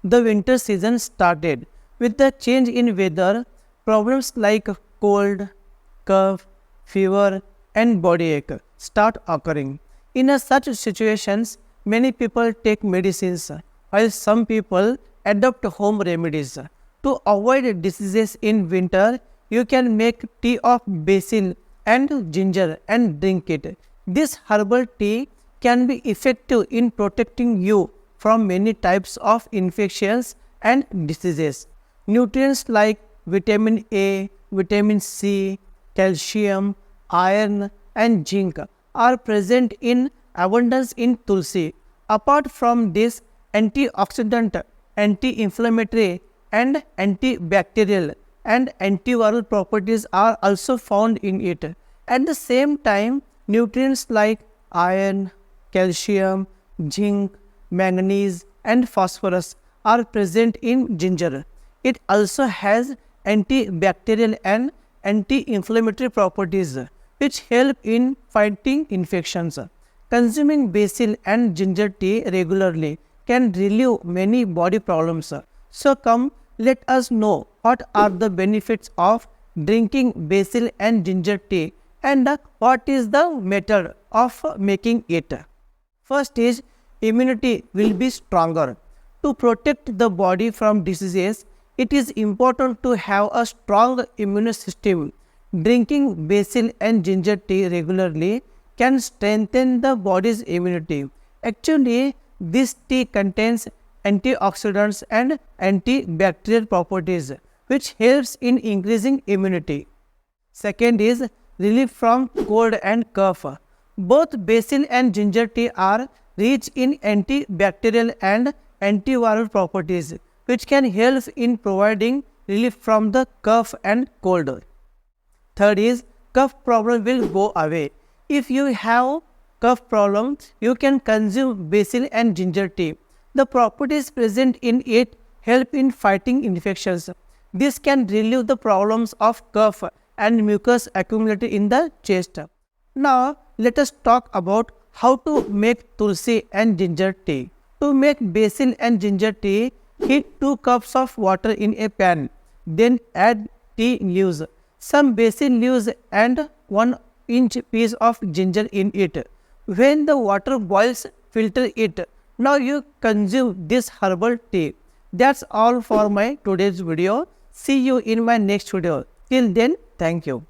the winter season started. With the change in weather, problems like cold, cough, fever, and body ache start occurring. In such situations, many people take medicines, while some people adopt home remedies. To avoid diseases in winter, you can make tea of basil and ginger and drink it. This herbal tea can be effective in protecting you from many types of infections and diseases. Nutrients like vitamin A, vitamin C, calcium, iron, and zinc are present in abundance in Tulsi. Apart from this, antioxidant, anti-inflammatory, and antibacterial and antiviral properties are also found in it. At the same time, nutrients like iron, calcium, zinc, manganese, and phosphorus are present in ginger. It also has antibacterial and anti-inflammatory properties which help in fighting infections. Consuming basil and ginger tea regularly can relieve many body problems. So come, let us know what are the benefits of drinking basil and ginger tea and what is the method of making it. First is immunity will be stronger. To protect the body from diseases, it is important to have a strong immune system. Drinking basil and ginger tea regularly can strengthen the body's immunity. Actually, this tea contains antioxidants and antibacterial properties which helps in increasing immunity. Second is relief from cold and cough. Both basil and ginger tea are rich in antibacterial and antiviral properties which can help in providing relief from the cough and cold. Third is cough problem will go away. If you have cough problem, you can consume basil and ginger tea. The properties present in it help in fighting infections. This can relieve the problems of cough and mucus accumulated in the chest. Now, let us talk about how to make Tulsi and ginger tea. To make basil and ginger tea, heat 2 cups of water in a pan. Then add tea leaves, some basil leaves and 1-inch piece of ginger in it. When the water boils, filter it. Now you consume this herbal tea. That's all for my today's video. See you in my next video. Till then, thank you.